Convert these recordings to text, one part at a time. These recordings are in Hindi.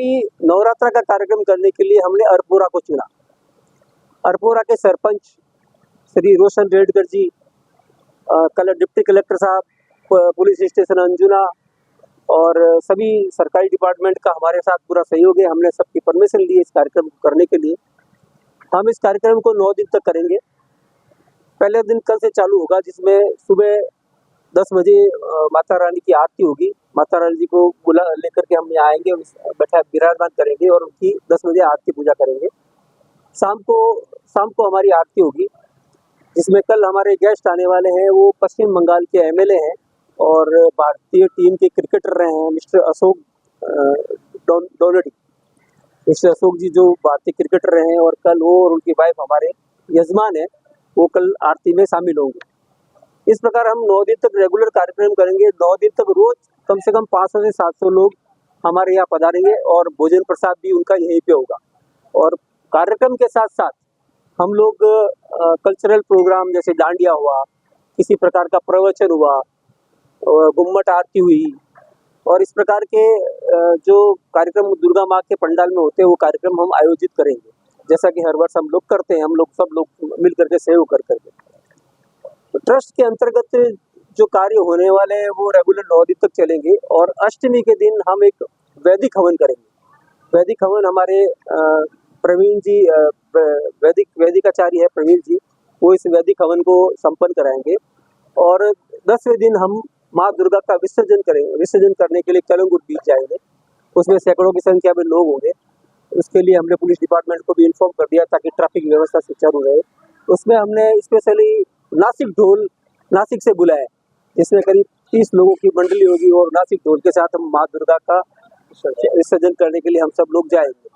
आगामी नवरात्र का कार्यक्रम करने के लिए हमने अरपोरा को चुना। अरपोरा के सरपंच श्री रोशन रेडकर जी, डिप्टी कलेक्टर साहब, पुलिस स्टेशन अंजुना और सभी सरकारी डिपार्टमेंट का हमारे साथ पूरा सहयोग है। हमने सबकी परमिशन ली इस कार्यक्रम को करने के लिए। हम इस कार्यक्रम को 9 दिन तक करेंगे। पहले दिन कल से चालू होगा, जिसमें सुबह 10 बजे माता रानी की आरती होगी। माता रानी जी को बुला लेकर के हम यहाँ आएंगे, बैठा विराजमान करेंगे और उनकी 10 बजे आरती पूजा करेंगे। शाम को हमारी आरती होगी, जिसमें कल हमारे गेस्ट आने वाले हैं। वो पश्चिम बंगाल के एमएलए हैं और भारतीय टीम के क्रिकेटर रहे हैं, मिस्टर अशोक डोलडी। मिस्टर अशोक जी जो भारतीय क्रिकेटर रहे हैं और कल वो और उनकी वाइफ हमारे यजमान है, वो कल आरती में शामिल होंगे। इस प्रकार हम 9 दिन तक रेगुलर कार्यक्रम करेंगे। 9 दिन तक रोज कम से कम 500 से 700 लोग हमारे यहाँ पधारेंगे और भोजन प्रसाद भी उनका यहीं पे होगा। और कार्यक्रम के साथ साथ हम लोग कल्चरल प्रोग्राम जैसे डांडिया हुआ, किसी प्रकार का प्रवचन हुआ, गुम्मट आरती हुई और इस प्रकार के जो कार्यक्रम दुर्गा माँ के पंडाल में होते हैं वो कार्यक्रम हम आयोजित करेंगे, जैसा कि हर वर्ष हम लोग करते हैं। हम लोग सब लोग मिल करके सहयोग कर करके तो ट्रस्ट के अंतर्गत जो कार्य होने वाले हैं वो रेगुलर 9 दिन तक चलेंगे। और अष्टमी के दिन हम एक वैदिक हवन करेंगे। वैदिक हवन हमारे प्रवीण जी, वैदिकाचार्य है प्रवीण जी, वो इस वैदिक हवन को संपन्न कराएंगे। और 10वें दिन हम माँ दुर्गा का विसर्जन करेंगे। विसर्जन करने के लिए कलंगुट बीच जाएंगे, उसमें सैकड़ों की संख्या में लोग होंगे। उसके लिए हमने पुलिस डिपार्टमेंट को भी इन्फॉर्म कर दिया ताकि ट्रैफिक व्यवस्था सुचारू रहे। उसमें हमने स्पेशली नासिक से बुलाया, जिसमें करीब 30 लोगों की मंडली होगी और नासिक ढोल के साथ हम माँ दुर्गा का विसर्जन करने के लिए हम सब लोग जाएंगे।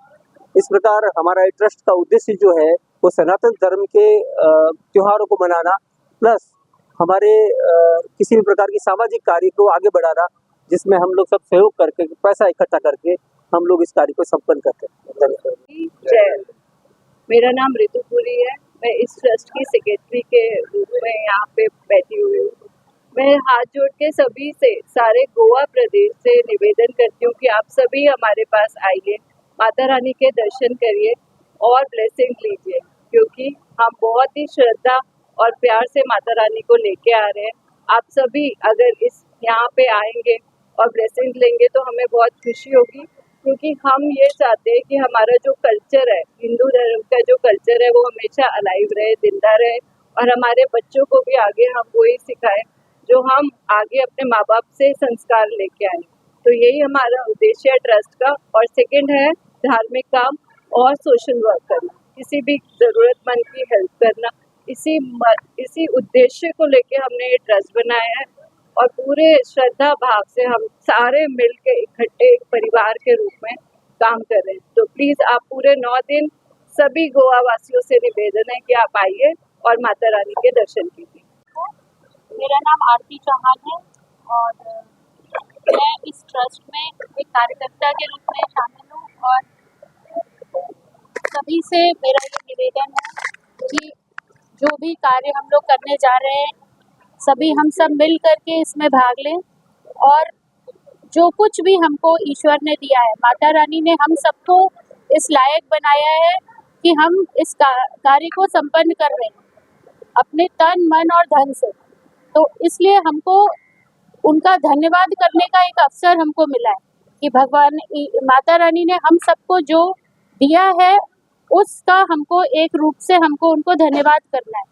इस प्रकार हमारा ट्रस्ट का उद्देश्य जो है वो सनातन धर्म के त्योहारों को मनाना प्लस हमारे किसी भी प्रकार की सामाजिक कार्य को आगे बढ़ाना, जिसमें हम लोग सब सहयोग करके पैसा इकट्ठा करके हम लोग इस कार्य को संपन्न करते हैं। जय, मेरा नाम ऋतुपुरी है। मैं इस ट्रस्ट की सेक्रेटरी के रूप में यहाँ पे बैठी हुई हूँ। मैं हाथ जोड़ के सभी से, सारे गोवा प्रदेश से निवेदन करती हूँ कि आप सभी हमारे पास आइए, माता रानी के दर्शन करिए और ब्लेसिंग लीजिए, क्योंकि हम बहुत ही श्रद्धा और प्यार से माता रानी को लेके आ रहे हैं। आप सभी अगर इस यहाँ पे आएंगे और ब्लेसिंग लेंगे तो हमें बहुत खुशी होगी, क्योंकि हम ये चाहते हैं कि हमारा जो कल्चर है, हिंदू धर्म का जो कल्चर है, वो हमेशा अलाइव रहे, जिंदा रहे और हमारे बच्चों को भी आगे हम वही सिखाएं जो हम आगे अपने माँ बाप से संस्कार लेके आए। तो यही हमारा उद्देश्य है ट्रस्ट का। और सेकंड है धार्मिक काम और सोशल वर्क करना, किसी भी ज़रूरतमंद की हेल्प करना। इसी उद्देश्य को लेके हमने ये ट्रस्ट बनाया है और पूरे श्रद्धा भाव से हम सारे मिल के इकट्ठे एक परिवार के रूप में काम कर रहे हैं। तो प्लीज़ आप पूरे 9 दिन सभी गोवा वासियों से निवेदन है कि आप आइए और माता रानी के दर्शन कीजिए। मेरा नाम आरती चौहान है और मैं इस ट्रस्ट में एक कार्यकर्ता के रूप में शामिल हूँ। और सभी से मेरा ये निवेदन है कि जो भी कार्य हम लोग करने जा रहे हैं, सभी हम सब मिल करके इसमें भाग लें। और जो कुछ भी हमको ईश्वर ने दिया है, माता रानी ने हम सबको इस लायक बनाया है कि हम इस कार्य को संपन्न कर रहे हैं अपने तन, मन और धन से। तो इसलिए हमको उनका धन्यवाद करने का एक अवसर हमको मिला है कि भगवान माता रानी ने हम सबको जो दिया है उसका हमको एक रूप से हमको उनको धन्यवाद करना है,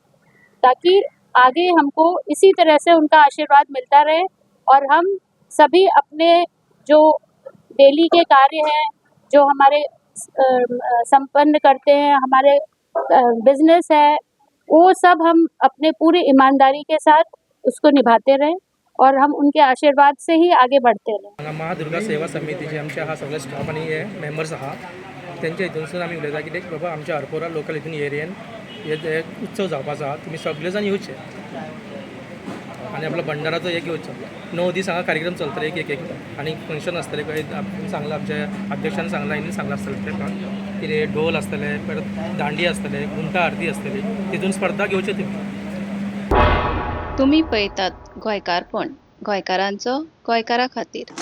ताकि आगे हमको इसी तरह से उनका आशीर्वाद मिलता रहे और हम सभी अपने जो डेली के कार्य हैं, जो हमारे संपन्न करते हैं, हमारे बिजनेस है, वो सब हम अपने पूरी ईमानदारी के साथ उसको निभाते रहें और हम उनके आशीर्वाद से ही आगे बढ़ते रहें। महादुर्गा सेवा समितीचे आमच्या हा सगळं स्टाफ आणि हे मेंबर्स आहात, त्यांच्या हितूनसून आमी उलयता कित्याक बाबा आमच्या अरपोरा लोकल हितून एरियेन हे उत्सव जावपाचो आहा, तुमी सगळे जाण येवचे आणि आपला भंडाराचो एक घेवचो। 9 दीस हांगा कार्यक्रम चलतले एक आणि फंक्शन आसतले सांगला आमच्या अध्यक्षान सांगला, हिंनी सांगला आसतले तेका कितें ढोल आसतले, परत दांडी आसतले, घुमटा आरती आसतली, तितून स्पर्धा घेवच्यो तुम्ही पळयतात गोंयकारपण, गोंयकारांचो गोंयकारा खातीर।